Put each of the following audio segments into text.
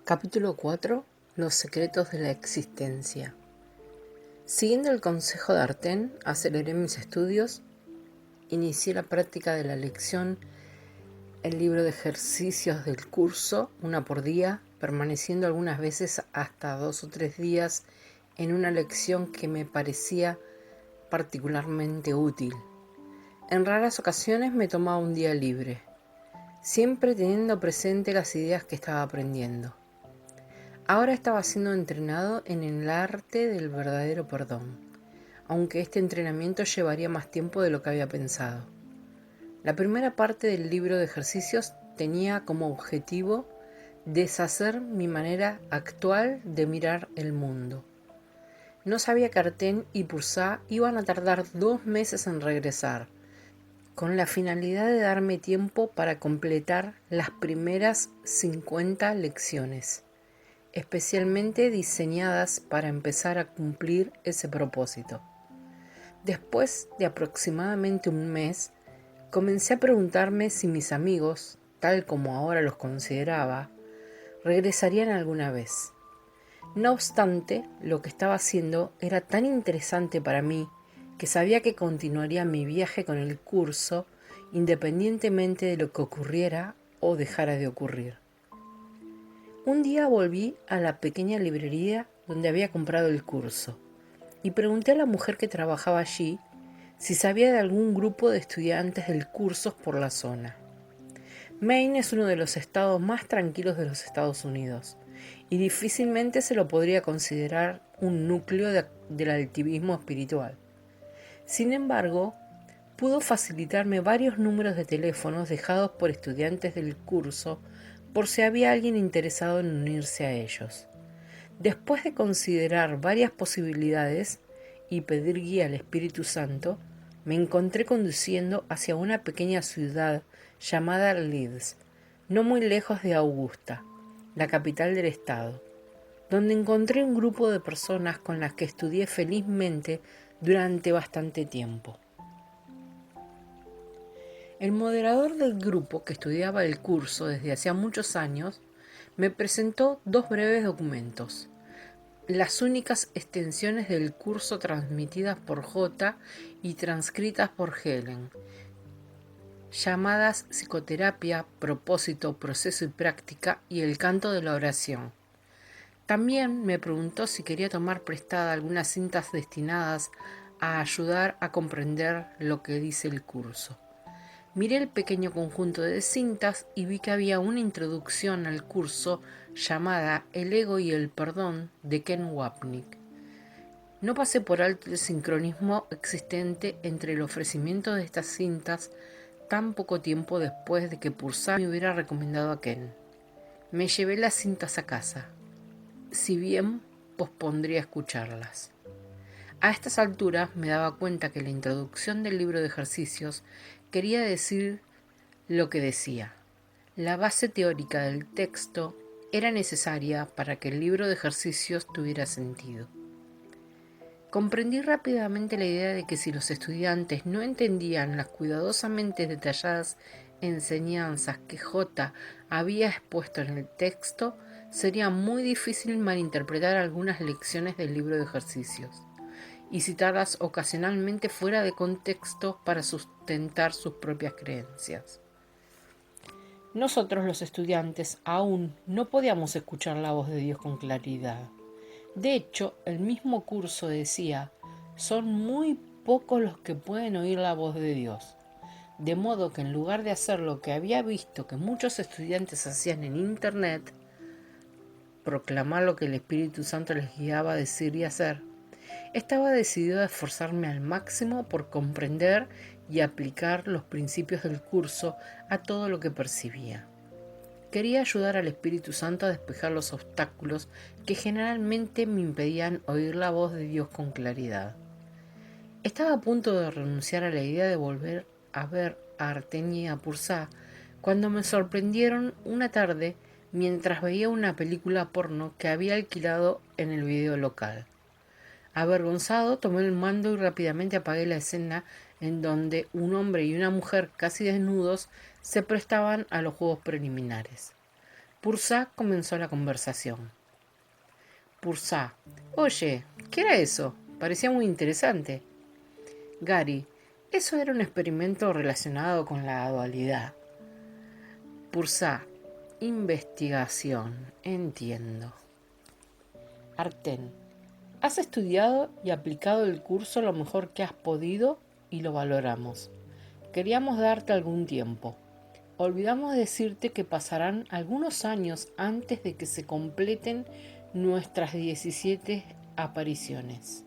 Capítulo 4. Los secretos de la existencia. Siguiendo el consejo de Artén, aceleré mis estudios, inicié la práctica de la lección, el libro de ejercicios del curso, una por día, permaneciendo algunas veces hasta 2 o 3 días en una lección que me parecía particularmente útil. En raras ocasiones me tomaba un día libre, siempre teniendo presente las ideas que estaba aprendiendo. Ahora estaba siendo entrenado en el arte del verdadero perdón, aunque este entrenamiento llevaría más tiempo de lo que había pensado. La primera parte del libro de ejercicios tenía como objetivo deshacer mi manera actual de mirar el mundo. No sabía que Artén y Pursá iban a tardar 2 meses en regresar, con la finalidad de darme tiempo para completar las primeras 50 lecciones, especialmente diseñadas para empezar a cumplir ese propósito. Después de aproximadamente un mes, comencé a preguntarme si mis amigos, tal como ahora los consideraba, regresarían alguna vez. No obstante, lo que estaba haciendo era tan interesante para mí que sabía que continuaría mi viaje con el curso independientemente de lo que ocurriera o dejara de ocurrir. Un día volví a la pequeña librería donde había comprado el curso y pregunté a la mujer que trabajaba allí si sabía de algún grupo de estudiantes del curso por la zona. Maine es uno de los estados más tranquilos de los Estados Unidos y difícilmente se lo podría considerar un núcleo del activismo espiritual. Sin embargo, pudo facilitarme varios números de teléfonos dejados por estudiantes del curso por si había alguien interesado en unirse a ellos. Después de considerar varias posibilidades y pedir guía al Espíritu Santo, me encontré conduciendo hacia una pequeña ciudad llamada Leeds, no muy lejos de Augusta, la capital del estado, donde encontré un grupo de personas con las que estudié felizmente durante bastante tiempo. El moderador del grupo que estudiaba el curso desde hacía muchos años me presentó 2 breves documentos, las únicas extensiones del curso transmitidas por J y transcritas por Helen, llamadas Psicoterapia, Propósito, Proceso y Práctica y el Canto de la Oración. También me preguntó si quería tomar prestada algunas cintas destinadas a ayudar a comprender lo que dice el curso. Miré el pequeño conjunto de cintas y vi que había una introducción al curso llamada El ego y el perdón de Ken Wapnick. No pasé por alto el sincronismo existente entre el ofrecimiento de estas cintas tan poco tiempo después de que Pursá me hubiera recomendado a Ken. Me llevé las cintas a casa, si bien pospondría escucharlas. A estas alturas me daba cuenta que la introducción del libro de ejercicios quería decir lo que decía. La base teórica del texto era necesaria para que el libro de ejercicios tuviera sentido. Comprendí rápidamente la idea de que si los estudiantes no entendían las cuidadosamente detalladas enseñanzas que J había expuesto en el texto, sería muy difícil malinterpretar algunas lecciones del libro de ejercicios y citarlas ocasionalmente fuera de contexto para sustentar sus propias creencias. Nosotros los estudiantes aún no podíamos escuchar la voz de Dios con claridad. De hecho, el mismo curso decía, son muy pocos los que pueden oír la voz de Dios. De modo que en lugar de hacer lo que había visto que muchos estudiantes hacían en Internet, proclamar lo que el Espíritu Santo les guiaba a decir y hacer, estaba decidido a esforzarme al máximo por comprender y aplicar los principios del curso a todo lo que percibía. Quería ayudar al Espíritu Santo a despejar los obstáculos que generalmente me impedían oír la voz de Dios con claridad. Estaba a punto de renunciar a la idea de volver a ver a Artén y a Pursá cuando me sorprendieron una tarde mientras veía una película porno que había alquilado en el video local. Avergonzado, tomé el mando y rápidamente apagué la escena en donde un hombre y una mujer casi desnudos se prestaban a los juegos preliminares. Pursa comenzó la conversación. Pursa: oye, ¿qué era eso? Parecía muy interesante. Gary: eso era un experimento relacionado con la dualidad. Pursa: investigación, entiendo. Arten: has estudiado y aplicado el curso lo mejor que has podido y lo valoramos. Queríamos darte algún tiempo. Olvidamos decirte que pasarán algunos años antes de que se completen nuestras 17 apariciones.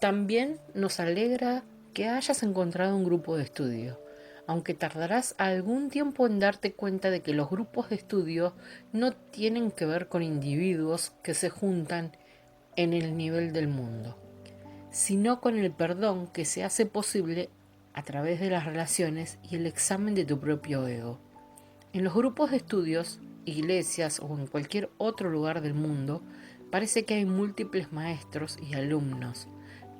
También nos alegra que hayas encontrado un grupo de estudio, aunque tardarás algún tiempo en darte cuenta de que los grupos de estudio no tienen que ver con individuos que se juntan en el nivel del mundo, sino con el perdón que se hace posible a través de las relaciones y el examen de tu propio ego. En los grupos de estudios, iglesias o en cualquier otro lugar del mundo, parece que hay múltiples maestros y alumnos,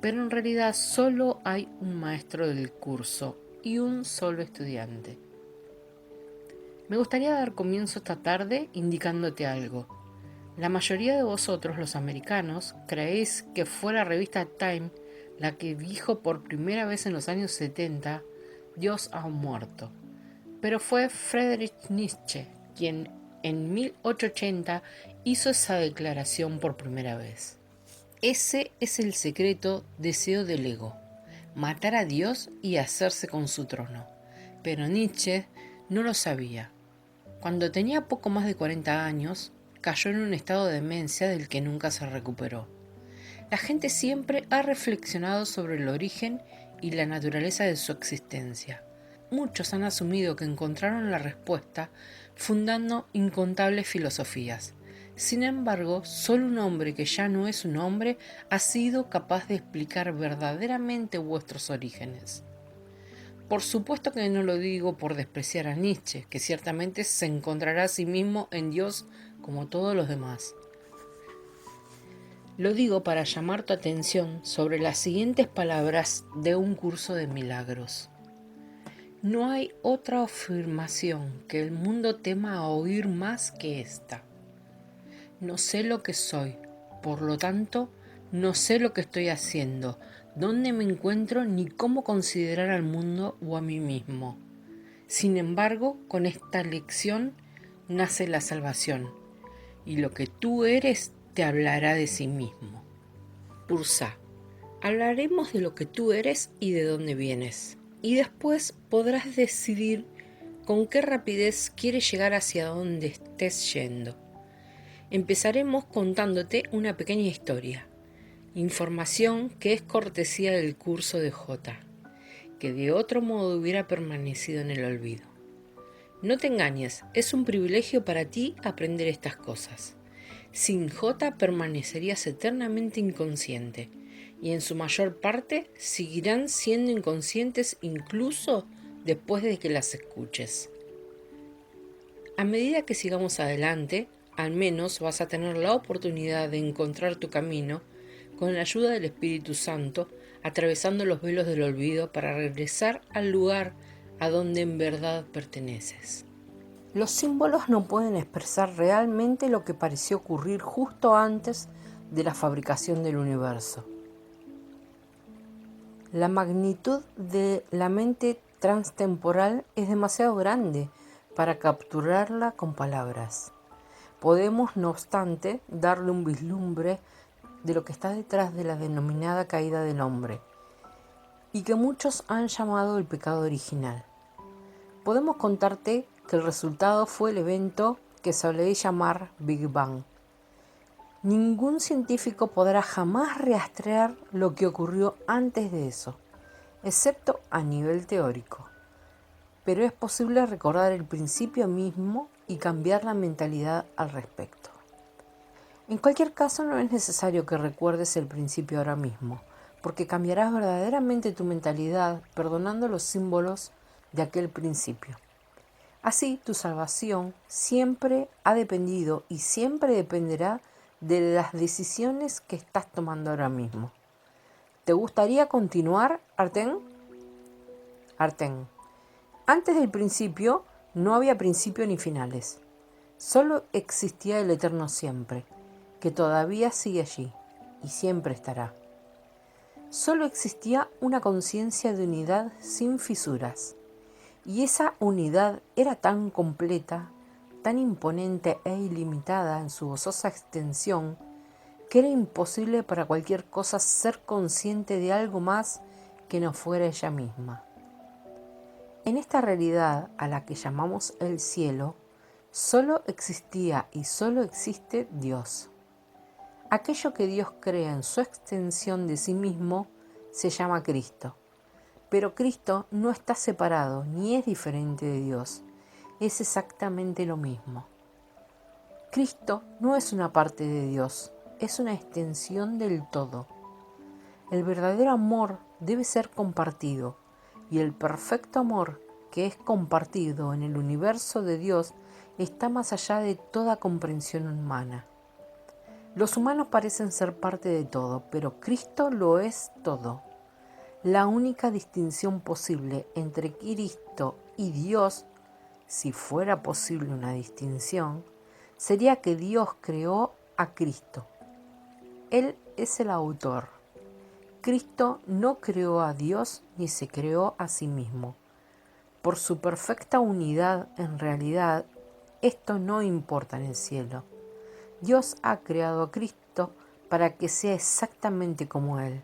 pero en realidad solo hay un maestro del curso y un solo estudiante. Me gustaría dar comienzo esta tarde indicándote algo. La mayoría de vosotros, los americanos, creéis que fue la revista Time la que dijo por primera vez en los años 70, Dios ha muerto. Pero fue Friedrich Nietzsche quien en 1880 hizo esa declaración por primera vez. Ese es el secreto deseo del ego, matar a Dios y hacerse con su trono. Pero Nietzsche no lo sabía. Cuando tenía poco más de 40 años, cayó en un estado de demencia del que nunca se recuperó. La gente siempre ha reflexionado sobre el origen y la naturaleza de su existencia. Muchos han asumido que encontraron la respuesta fundando incontables filosofías. Sin embargo, solo un hombre que ya no es un hombre ha sido capaz de explicar verdaderamente vuestros orígenes. Por supuesto que no lo digo por despreciar a Nietzsche, que ciertamente se encontrará a sí mismo en Dios como todos los demás. Lo digo para llamar tu atención sobre las siguientes palabras de un curso de milagros. No hay otra afirmación que el mundo tema oír más que esta. No sé lo que soy, por lo tanto, no sé lo que estoy haciendo, dónde me encuentro ni cómo considerar al mundo o a mí mismo. Sin embargo, con esta lección nace la salvación, y lo que tú eres te hablará de sí mismo. Pursa: hablaremos de lo que tú eres y de dónde vienes, y después podrás decidir con qué rapidez quieres llegar hacia donde estés yendo. Empezaremos contándote una pequeña historia, información que es cortesía del curso de J, que de otro modo hubiera permanecido en el olvido. No te engañes, es un privilegio para ti aprender estas cosas. Sin J permanecerías eternamente inconsciente, y en su mayor parte seguirán siendo inconscientes incluso después de que las escuches. A medida que sigamos adelante, al menos vas a tener la oportunidad de encontrar tu camino con la ayuda del Espíritu Santo, atravesando los velos del olvido para regresar al lugar a donde en verdad perteneces. Los símbolos no pueden expresar realmente lo que pareció ocurrir justo antes de la fabricación del universo. La magnitud de la mente transtemporal es demasiado grande para capturarla con palabras. Podemos, no obstante, darle un vislumbre de lo que está detrás de la denominada caída del hombre, y que muchos han llamado el pecado original. Podemos contarte que el resultado fue el evento que soléis llamar Big Bang. Ningún científico podrá jamás rastrear lo que ocurrió antes de eso, excepto a nivel teórico. Pero es posible recordar el principio mismo y cambiar la mentalidad al respecto. En cualquier caso, no es necesario que recuerdes el principio ahora mismo, porque cambiarás verdaderamente tu mentalidad perdonando los símbolos de aquel principio. Así, tu salvación siempre ha dependido y siempre dependerá de las decisiones que estás tomando ahora mismo. ¿Te gustaría continuar, Arten? Arten. Antes del principio no había principio ni finales. Solo existía el eterno siempre, que todavía sigue allí y siempre estará. Solo existía una conciencia de unidad sin fisuras. Y esa unidad era tan completa, tan imponente e ilimitada en su gozosa extensión, que era imposible para cualquier cosa ser consciente de algo más que no fuera ella misma. En esta realidad a la que llamamos el cielo, solo existía y solo existe Dios. Aquello que Dios crea en su extensión de sí mismo se llama Cristo. Pero Cristo no está separado ni es diferente de Dios, es exactamente lo mismo. Cristo no es una parte de Dios, es una extensión del todo. El verdadero amor debe ser compartido, y el perfecto amor que es compartido en el universo de Dios está más allá de toda comprensión humana. Los humanos parecen ser parte de todo, pero Cristo lo es todo. La única distinción posible entre Cristo y Dios, si fuera posible una distinción, sería que Dios creó a Cristo. Él es el autor. Cristo no creó a Dios ni se creó a sí mismo. Por su perfecta unidad, en realidad, esto no importa en el cielo. Dios ha creado a Cristo para que sea exactamente como Él,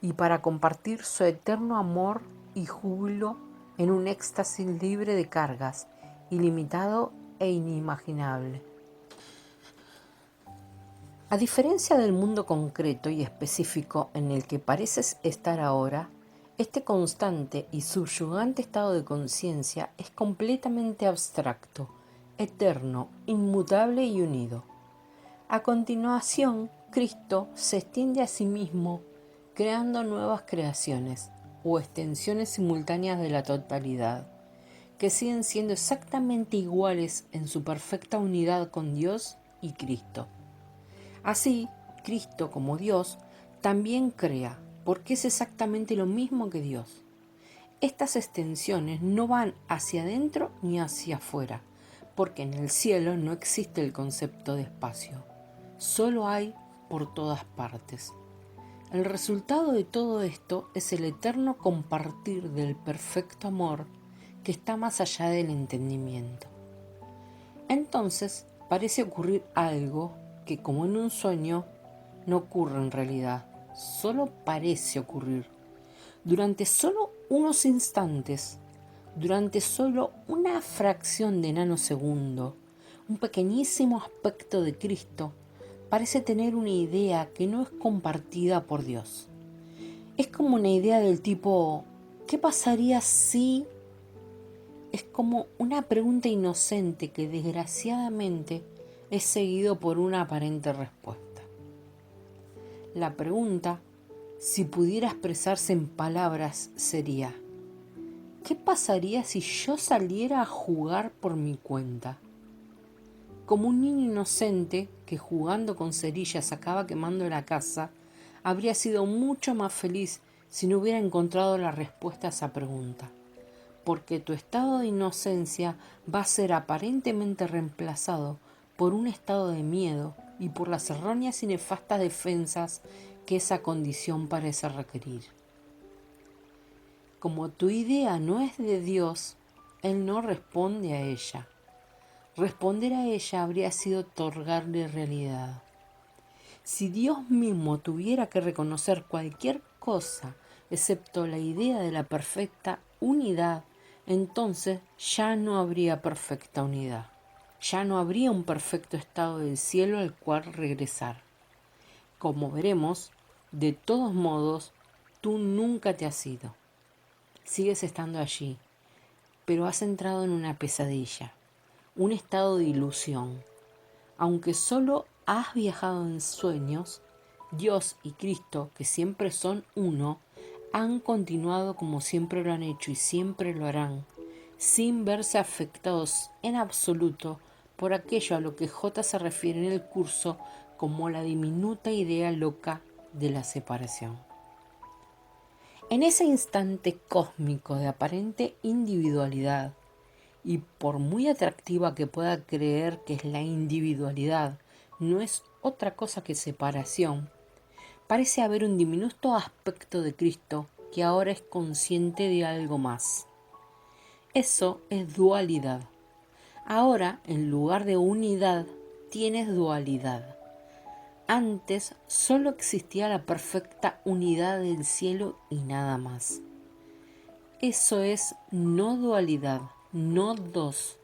y para compartir su eterno amor y júbilo en un éxtasis libre de cargas, ilimitado e inimaginable. A diferencia del mundo concreto y específico en el que pareces estar ahora, este constante y subyugante estado de conciencia es completamente abstracto, eterno, inmutable y unido. A continuación, Cristo se extiende a sí mismo creando nuevas creaciones o extensiones simultáneas de la totalidad, que siguen siendo exactamente iguales en su perfecta unidad con Dios y Cristo. Así, Cristo como Dios también crea, porque es exactamente lo mismo que Dios. Estas extensiones no van hacia adentro ni hacia afuera, porque en el cielo no existe el concepto de espacio, solo hay por todas partes. El resultado de todo esto es el eterno compartir del perfecto amor que está más allá del entendimiento. Entonces parece ocurrir algo que, como en un sueño, no ocurre en realidad, solo parece ocurrir. Durante solo unos instantes, durante solo una fracción de nanosegundo, un pequeñísimo aspecto de Cristo parece tener una idea que no es compartida por Dios. Es como una idea del tipo, ¿qué pasaría si? Es como una pregunta inocente que desgraciadamente es seguido por una aparente respuesta. La pregunta, si pudiera expresarse en palabras, sería, ¿qué pasaría si yo saliera a jugar por mi cuenta? Como un niño inocente que jugando con cerillas acaba quemando la casa, habría sido mucho más feliz si no hubiera encontrado la respuesta a esa pregunta, porque tu estado de inocencia va a ser aparentemente reemplazado por un estado de miedo y por las erróneas y nefastas defensas que esa condición parece requerir. Como tu idea no es de Dios, Él no responde a ella. Responder a ella habría sido otorgarle realidad. Si Dios mismo tuviera que reconocer cualquier cosa excepto la idea de la perfecta unidad, entonces ya no habría perfecta unidad. Ya no habría un perfecto estado del cielo al cual regresar. Como veremos, de todos modos, tú nunca te has ido. Sigues estando allí, pero has entrado en una pesadilla, un estado de ilusión. Aunque solo has viajado en sueños, Dios y Cristo, que siempre son uno, han continuado como siempre lo han hecho y siempre lo harán, sin verse afectados en absoluto por aquello a lo que J se refiere en el curso como la diminuta idea loca de la separación. En ese instante cósmico de aparente individualidad, y por muy atractiva que pueda creer que es la individualidad, no es otra cosa que separación, parece haber un diminuto aspecto de Cristo que ahora es consciente de algo más. Eso es dualidad. Ahora, en lugar de unidad, tienes dualidad. Antes solo existía la perfecta unidad del cielo y nada más. Eso es no dualidad, no dos.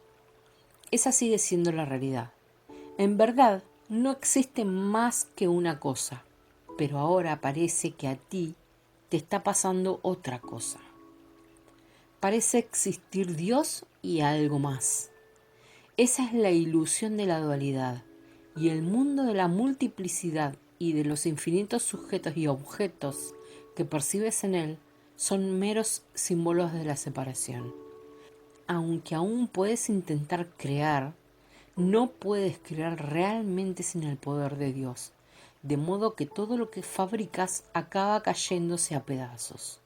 Esa sigue siendo la realidad. En verdad, no existe más que una cosa, pero ahora parece que a ti te está pasando otra cosa. Parece existir Dios y algo más. Esa es la ilusión de la dualidad, y el mundo de la multiplicidad y de los infinitos sujetos y objetos que percibes en él son meros símbolos de la separación. Aunque aún puedes intentar crear, no puedes crear realmente sin el poder de Dios, de modo que todo lo que fabricas acaba cayéndose a pedazos.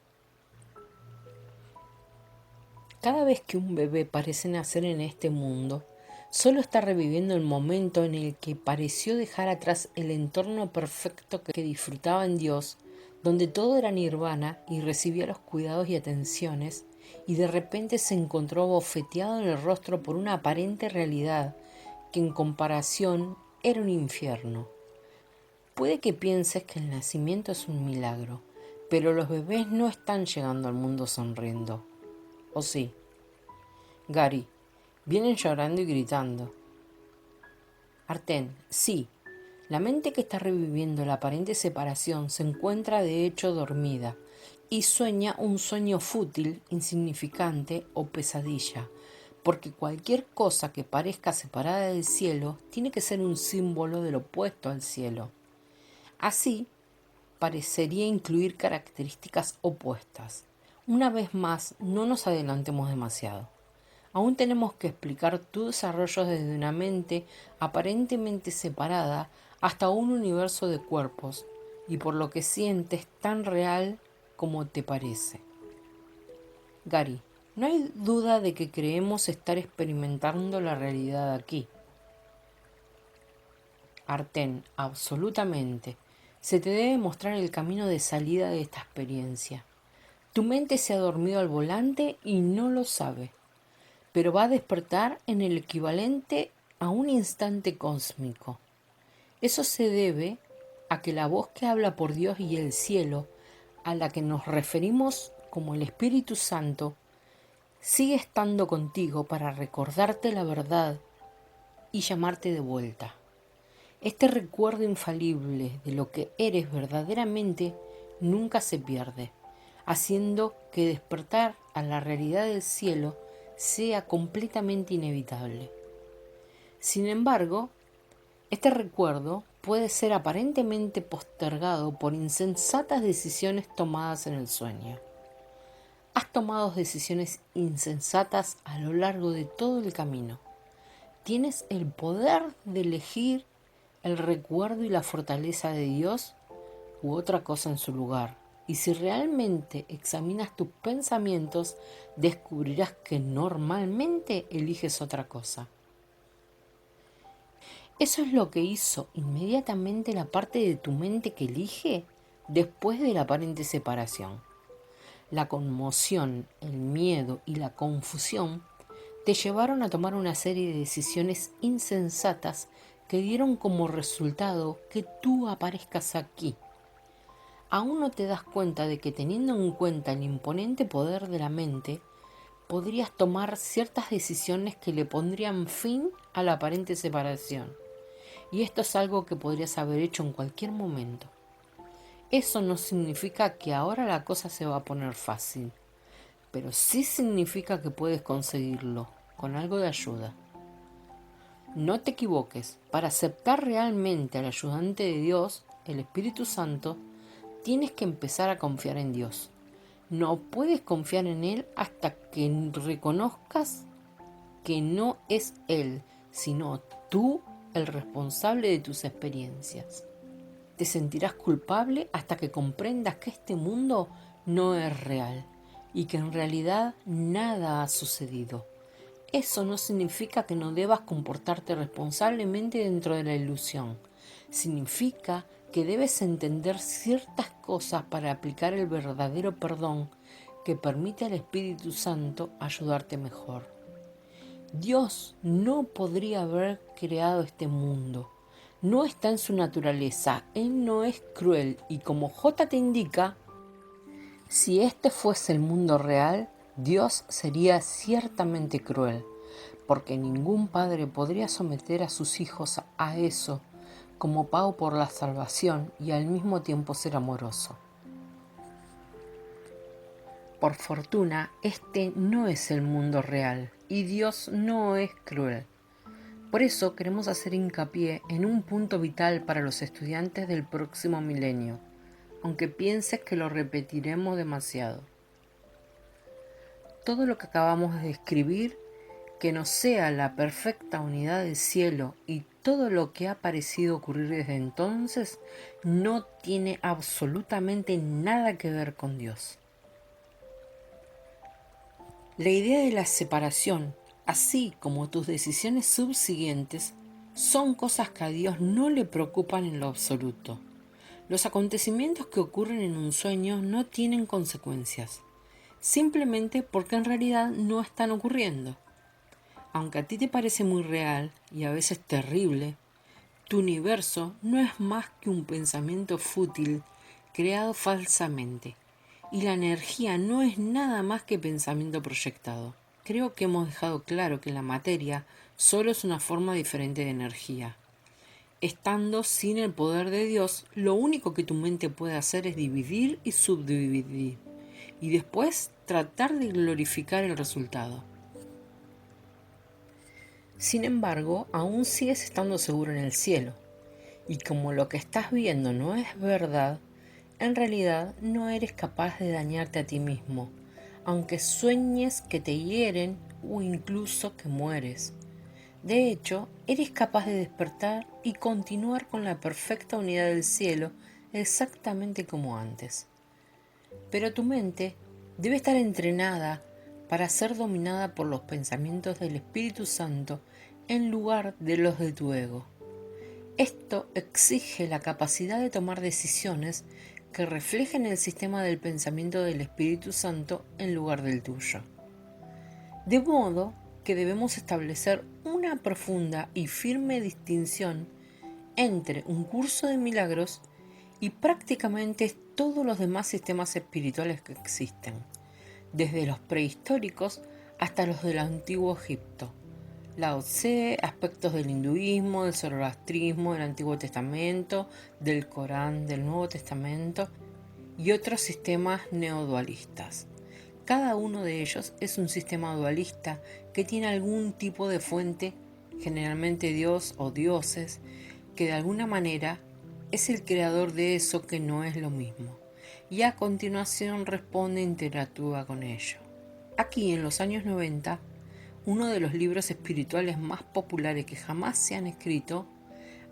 Cada vez que un bebé parece nacer en este mundo, solo está reviviendo el momento en el que pareció dejar atrás el entorno perfecto que disfrutaba en Dios, donde todo era nirvana y recibía los cuidados y atenciones, y de repente se encontró bofeteado en el rostro por una aparente realidad que en comparación era un infierno. Puede que pienses que el nacimiento es un milagro, pero los bebés no están llegando al mundo sonriendo. ¿O sí? Gary, vienen llorando y gritando. Arten, sí. La mente que está reviviendo la aparente separación se encuentra de hecho dormida y sueña un sueño fútil, insignificante o pesadilla, porque cualquier cosa que parezca separada del cielo tiene que ser un símbolo del opuesto al cielo. Así, parecería incluir características opuestas. Una vez más, no nos adelantemos demasiado. Aún tenemos que explicar tu desarrollo desde una mente aparentemente separada hasta un universo de cuerpos, y por lo que sientes tan real como te parece. Gary, no hay duda de que creemos estar experimentando la realidad aquí. Arten, absolutamente. Se te debe mostrar el camino de salida de esta experiencia. Tu mente se ha dormido al volante y no lo sabe, pero va a despertar en el equivalente a un instante cósmico. Eso se debe a que la voz que habla por Dios y el cielo, a la que nos referimos como el Espíritu Santo, sigue estando contigo para recordarte la verdad y llamarte de vuelta. Este recuerdo infalible de lo que eres verdaderamente nunca se pierde, haciendo que despertar a la realidad del cielo sea completamente inevitable. Sin embargo, este recuerdo puede ser aparentemente postergado por insensatas decisiones tomadas en el sueño. Has tomado decisiones insensatas a lo largo de todo el camino. Tienes el poder de elegir el recuerdo y la fortaleza de Dios u otra cosa en su lugar. Y si realmente examinas tus pensamientos, descubrirás que normalmente eliges otra cosa. Eso es lo que hizo inmediatamente la parte de tu mente que elige después de la aparente separación. La conmoción, el miedo y la confusión te llevaron a tomar una serie de decisiones insensatas que dieron como resultado que tú aparezcas aquí. Aún no te das cuenta de que teniendo en cuenta el imponente poder de la mente, podrías tomar ciertas decisiones que le pondrían fin a la aparente separación. Y esto es algo que podrías haber hecho en cualquier momento. Eso no significa que ahora la cosa se va a poner fácil, pero sí significa que puedes conseguirlo, con algo de ayuda. No te equivoques, para aceptar realmente al ayudante de Dios, el Espíritu Santo, tienes que empezar a confiar en Dios. No puedes confiar en Él hasta que reconozcas que no es Él, sino tú el responsable de tus experiencias. Te sentirás culpable hasta que comprendas que este mundo no es real y que en realidad nada ha sucedido. Eso no significa que no debas comportarte responsablemente dentro de la ilusión. Significa que debes entender ciertas cosas para aplicar el verdadero perdón que permite al Espíritu Santo ayudarte mejor. Dios no podría haber creado este mundo. No está en su naturaleza. Él no es cruel y como J te indica, si este fuese el mundo real, Dios sería ciertamente cruel, porque ningún padre podría someter a sus hijos a eso como pago por la salvación y al mismo tiempo ser amoroso. Por fortuna, este no es el mundo real y Dios no es cruel. Por eso queremos hacer hincapié en un punto vital para los estudiantes del próximo milenio, aunque pienses que lo repetiremos demasiado. Todo lo que acabamos de describir, que no sea la perfecta unidad del cielo y todo lo que ha parecido ocurrir desde entonces, no tiene absolutamente nada que ver con Dios. La idea de la separación, así como tus decisiones subsiguientes, son cosas que a Dios no le preocupan en lo absoluto. Los acontecimientos que ocurren en un sueño no tienen consecuencias, simplemente porque en realidad no están ocurriendo. Aunque a ti te parece muy real y a veces terrible, tu universo no es más que un pensamiento fútil creado falsamente, y la energía no es nada más que pensamiento proyectado. Creo que hemos dejado claro que la materia solo es una forma diferente de energía. Estando sin el poder de Dios, lo único que tu mente puede hacer es dividir y subdividir, y después tratar de glorificar el resultado. Sin embargo, aún sigues estando seguro en el cielo, y como lo que estás viendo no es verdad, en realidad no eres capaz de dañarte a ti mismo, aunque sueñes que te hieren o incluso que mueres. De hecho, eres capaz de despertar y continuar con la perfecta unidad del cielo exactamente como antes. Pero tu mente debe estar entrenada para ser dominada por los pensamientos del Espíritu Santo en lugar de los de tu ego. Esto exige la capacidad de tomar decisiones que reflejen el sistema del pensamiento del Espíritu Santo en lugar del tuyo. De modo que debemos establecer una profunda y firme distinción entre un curso de milagros y prácticamente todos los demás sistemas espirituales que existen, desde los prehistóricos hasta los del antiguo Egipto. Lao Tse, aspectos del hinduismo, del zoroastrismo, del Antiguo Testamento, del Corán, del Nuevo Testamento y otros sistemas neodualistas. Cada uno de ellos es un sistema dualista que tiene algún tipo de fuente, generalmente Dios o dioses, que de alguna manera es el creador de eso que no es lo mismo, y a continuación responde e interactúa con ello. Aquí en los años 90, uno de los libros espirituales más populares que jamás se han escrito,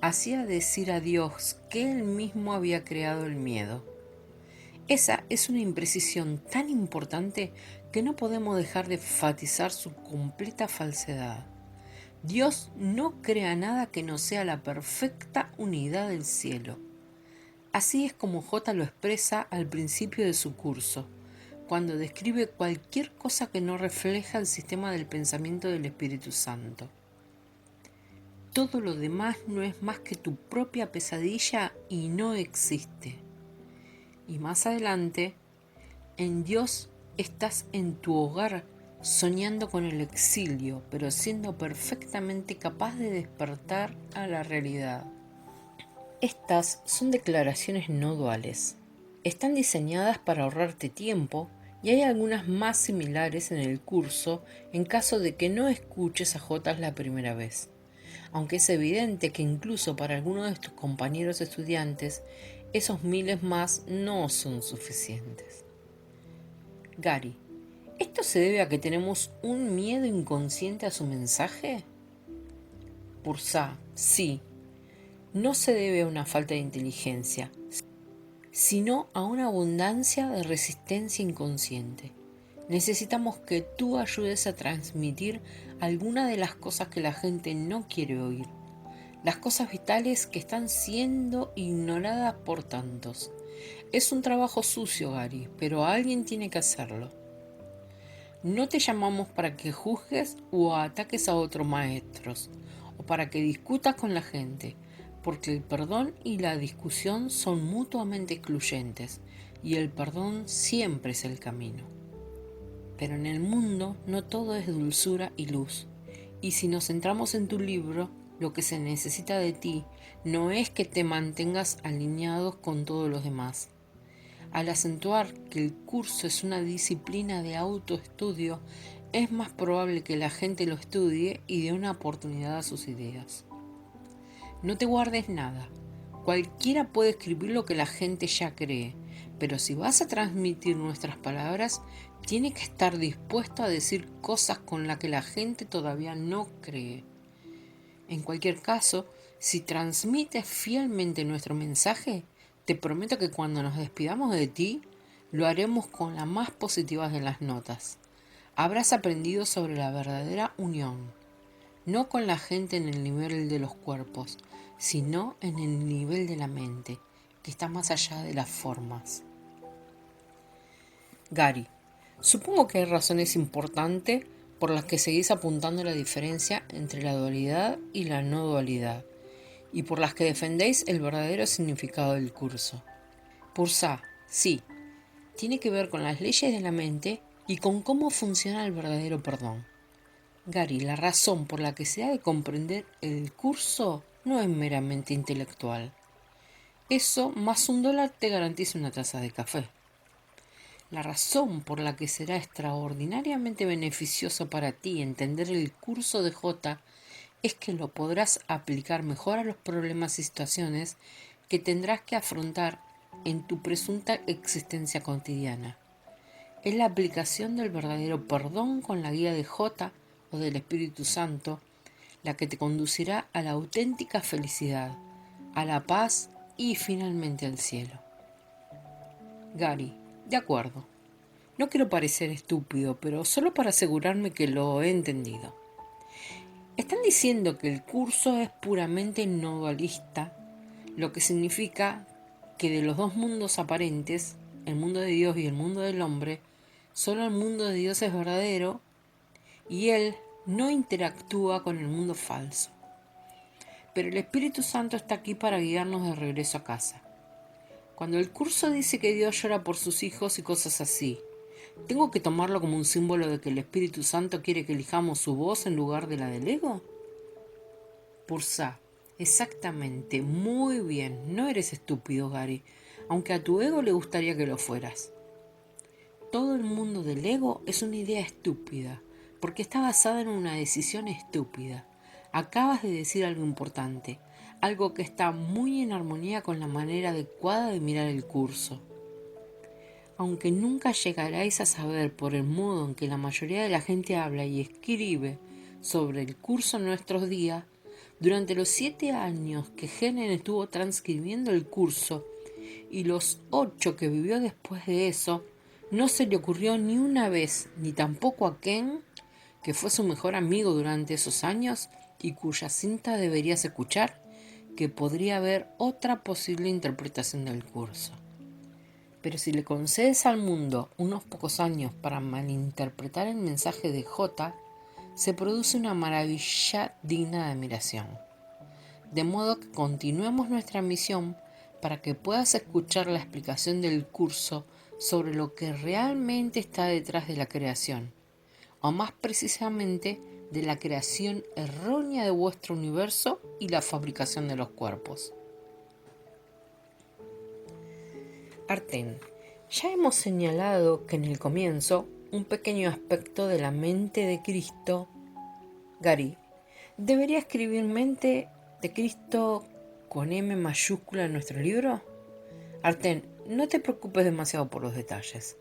hacía decir a Dios que él mismo había creado el miedo. Esa es una imprecisión tan importante que no podemos dejar de enfatizar su completa falsedad. Dios no crea nada que no sea la perfecta unidad del cielo. Así es como J lo expresa al principio de su curso, cuando describe cualquier cosa que no refleja el sistema del pensamiento del Espíritu Santo. Todo lo demás no es más que tu propia pesadilla y no existe. Y más adelante, en Dios estás en tu hogar soñando con el exilio, pero siendo perfectamente capaz de despertar a la realidad. Estas son declaraciones no duales. Están diseñadas para ahorrarte tiempo y hay algunas más similares en el curso en caso de que no escuches a Jotas la primera vez. Aunque es evidente que incluso para algunos de tus compañeros estudiantes, esos miles más no son suficientes. Gary, ¿esto se debe a que tenemos un miedo inconsciente a su mensaje? Pursa, sí, no se debe a una falta de inteligencia, sino a una abundancia de resistencia inconsciente. Necesitamos que tú ayudes a transmitir algunas de las cosas que la gente no quiere oír, las cosas vitales que están siendo ignoradas por tantos. Es un trabajo sucio, Gary, pero alguien tiene que hacerlo. No te llamamos para que juzgues o ataques a otros maestros, o para que discutas con la gente, porque el perdón y la discusión son mutuamente excluyentes, y el perdón siempre es el camino. Pero en el mundo no todo es dulzura y luz, y si nos centramos en tu libro, lo que se necesita de ti no es que te mantengas alineados con todos los demás. Al acentuar que el curso es una disciplina de autoestudio, es más probable que la gente lo estudie y dé una oportunidad a sus ideas. No te guardes nada. Cualquiera puede escribir lo que la gente ya cree, pero si vas a transmitir nuestras palabras, tienes que estar dispuesto a decir cosas con las que la gente todavía no cree. En cualquier caso, si transmites fielmente nuestro mensaje, te prometo que cuando nos despidamos de ti, lo haremos con la más positiva de las notas. Habrás aprendido sobre la verdadera unión, no con la gente en el nivel de los cuerpos, sino en el nivel de la mente, que está más allá de las formas. Gary, supongo que hay razones importantes por las que seguís apuntando la diferencia entre la dualidad y la no dualidad, y por las que defendéis el verdadero significado del curso. Pursa, sí, tiene que ver con las leyes de la mente y con cómo funciona el verdadero perdón. Gary, la razón por la que se ha de comprender el curso no es meramente intelectual. Eso más $1 te garantiza una taza de café. La razón por la que será extraordinariamente beneficioso para ti entender el curso de J es que lo podrás aplicar mejor a los problemas y situaciones que tendrás que afrontar en tu presunta existencia cotidiana. Es la aplicación del verdadero perdón con la guía de J o del Espíritu Santo la que te conducirá a la auténtica felicidad, a la paz y finalmente al cielo. Gary, de acuerdo. No quiero parecer estúpido, pero solo para asegurarme que lo he entendido. Están diciendo que el curso es puramente no dualista, lo que significa que de los dos mundos aparentes, el mundo de Dios y el mundo del hombre, solo el mundo de Dios es verdadero y él no interactúa con el mundo falso. Pero el Espíritu Santo está aquí para guiarnos de regreso a casa. Cuando el curso dice que Dios llora por sus hijos y cosas así, ¿tengo que tomarlo como un símbolo de que el Espíritu Santo quiere que elijamos su voz en lugar de la del ego? Pursa, exactamente, muy bien, no eres estúpido, Gary, aunque a tu ego le gustaría que lo fueras. Todo el mundo del ego es una idea estúpida, porque está basada en una decisión estúpida. Acabas de decir algo importante, algo que está muy en armonía con la manera adecuada de mirar el curso. Aunque nunca llegaréis a saber por el modo en que la mayoría de la gente habla y escribe sobre el curso en nuestros días, durante los 7 años que Helen estuvo transcribiendo el curso y los 8 que vivió después de eso, no se le ocurrió ni una vez, ni tampoco a Ken, que fue su mejor amigo durante esos años y cuya cinta deberías escuchar, que podría haber otra posible interpretación del curso. Pero si le concedes al mundo unos pocos años para malinterpretar el mensaje de J, se produce una maravilla digna de admiración. De modo que continuemos nuestra misión para que puedas escuchar la explicación del curso sobre lo que realmente está detrás de la creación, o más precisamente de la creación errónea de vuestro universo y la fabricación de los cuerpos. Arten, ya hemos señalado que en el comienzo un pequeño aspecto de la mente de Cristo. Gary, ¿debería escribir mente de Cristo con M mayúscula en nuestro libro? Arten, no te preocupes demasiado por los detalles.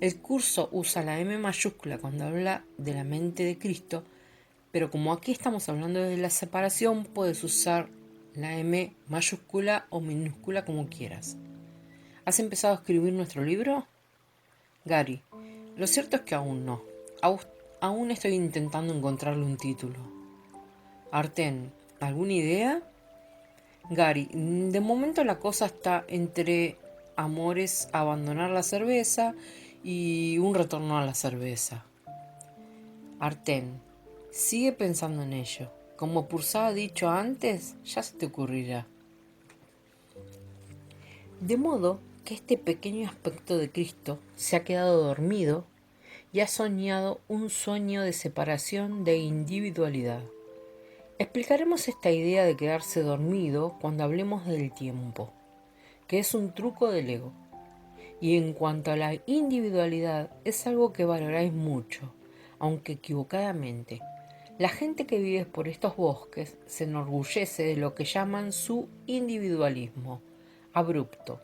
El curso usa la M mayúscula cuando habla de la mente de Cristo, pero como aquí estamos hablando de la separación, puedes usar la M mayúscula o minúscula como quieras. ¿Has empezado a escribir nuestro libro? Gary, lo cierto es que aún no. Aún estoy intentando encontrarle un título. Arten, ¿alguna idea? Gary, de momento la cosa está entre amores, abandonar la cerveza y un retorno a la cerveza. Arten, sigue pensando en ello. Como Pursá ha dicho antes, ya se te ocurrirá. De modo que este pequeño aspecto de Cristo se ha quedado dormido y ha soñado un sueño de separación de individualidad. Explicaremos esta idea de quedarse dormido cuando hablemos del tiempo, que es un truco del ego. Y en cuanto a la individualidad, es algo que valoráis mucho, aunque equivocadamente. La gente que vive por estos bosques se enorgullece de lo que llaman su individualismo abrupto.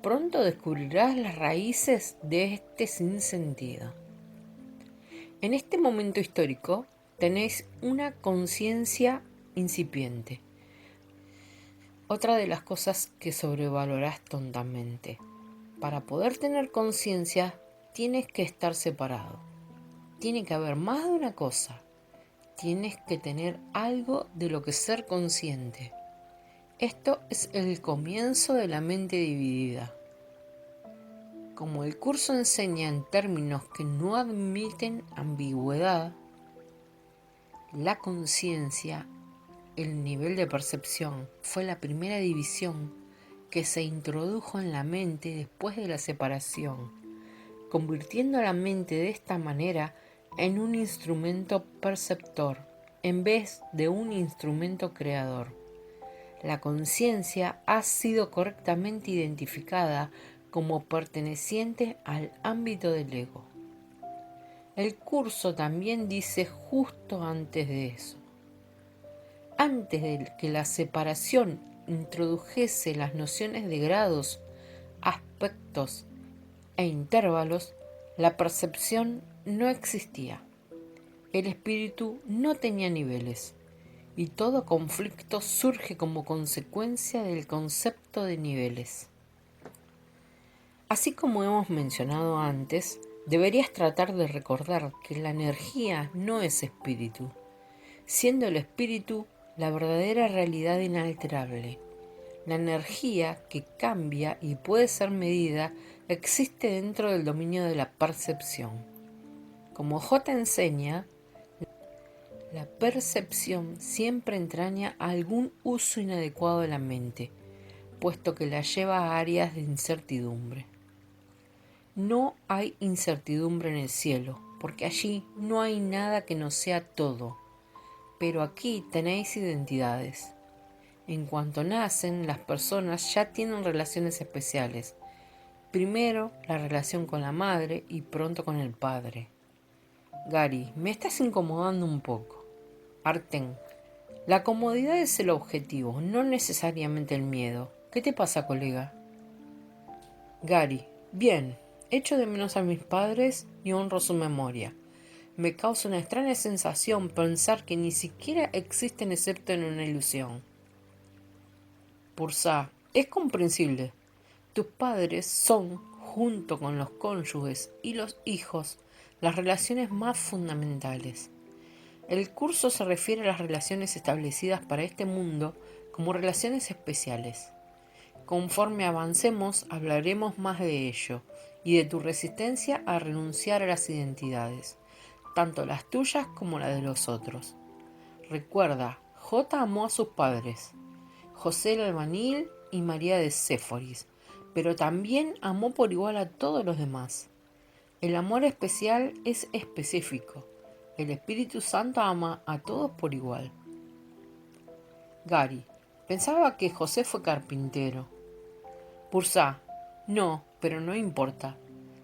Pronto descubrirás las raíces de este sinsentido. En este momento histórico tenéis una conciencia incipiente. Otra de las cosas que sobrevalorás tontamente. Para poder tener conciencia tienes que estar separado. Tiene que haber más de una cosa. Tienes que tener algo de lo que ser consciente. Esto es el comienzo de la mente dividida. Como el curso enseña en términos que no admiten ambigüedad, la conciencia, el nivel de percepción, fue la primera división que se introdujo en la mente después de la separación, convirtiendo a la mente de esta manera en un instrumento perceptor en vez de un instrumento creador. La conciencia ha sido correctamente identificada como perteneciente al ámbito del ego. El curso también dice justo antes de eso. Antes de que la separación introdujese las nociones de grados, aspectos e intervalos, la percepción no existía. El espíritu no tenía niveles, y todo conflicto surge como consecuencia del concepto de niveles. Así como hemos mencionado antes, deberías tratar de recordar que la energía no es espíritu, siendo el espíritu la verdadera realidad inalterable. La energía que cambia y puede ser medida existe dentro del dominio de la percepción. Como J enseña, la percepción siempre entraña algún uso inadecuado de la mente, puesto que la lleva a áreas de incertidumbre. No hay incertidumbre en el cielo, porque allí no hay nada que no sea todo. Pero aquí tenéis identidades. En cuanto nacen, las personas ya tienen relaciones especiales. Primero la relación con la madre y pronto con el padre. Gary, me estás incomodando un poco. Arten, la comodidad es el objetivo, no necesariamente el miedo. ¿Qué te pasa, colega? Gary, bien, echo de menos a mis padres y honro su memoria. Me causa una extraña sensación pensar que ni siquiera existen excepto en una ilusión. Pursá, es comprensible. Tus padres son, junto con los cónyuges y los hijos, las relaciones más fundamentales. El curso se refiere a las relaciones establecidas para este mundo como relaciones especiales. Conforme avancemos, hablaremos más de ello y de tu resistencia a renunciar a las identidades, tanto las tuyas como las de los otros. Recuerda, J amó a sus padres, José el albanil y María de Séforis, pero también amó por igual a todos los demás. El amor especial es específico. El Espíritu Santo ama a todos por igual. Gary, pensaba que José fue carpintero. Pursá, no, pero no importa.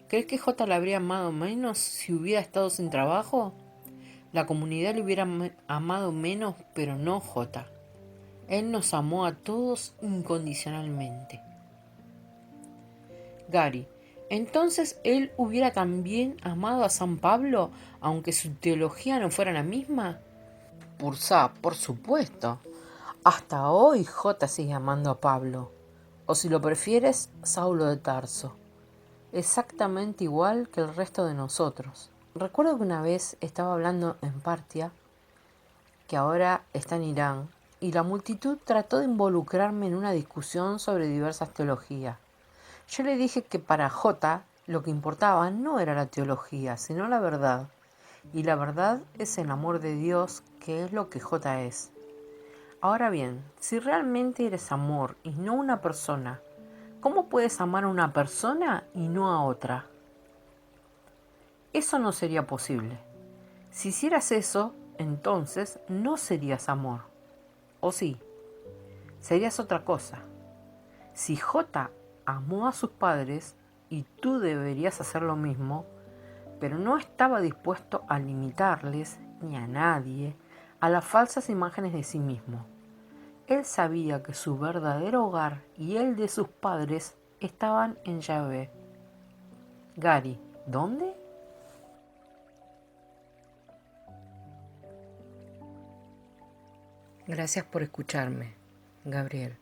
¿Crees que J la habría amado menos si hubiera estado sin trabajo? La comunidad le hubiera amado menos, pero no J. Él nos amó a todos incondicionalmente. Gary, Entonces él hubiera también amado a San Pablo, aunque su teología no fuera la misma. Pursá, por supuesto. Hasta hoy J sigue amando a Pablo, o si lo prefieres, Saulo de Tarso, exactamente igual que el resto de nosotros. Recuerdo que una vez estaba hablando en Partia, que ahora está en Irán, y la multitud trató de involucrarme en una discusión sobre diversas teologías. Yo le dije que para J lo que importaba no era la teología, sino la verdad. Y la verdad es el amor de Dios, que es lo que J es. Ahora bien, si realmente eres amor y no una persona, ¿cómo puedes amar a una persona y no a otra? Eso no sería posible. Si hicieras eso, entonces no serías amor. ¿O sí? Serías otra cosa. Si J amó a sus padres y tú deberías hacer lo mismo, pero no estaba dispuesto a limitarles, ni a nadie, a las falsas imágenes de sí mismo. Él sabía que su verdadero hogar y el de sus padres estaban en Yahvé. Gary, ¿dónde? Gracias por escucharme, Gabriel.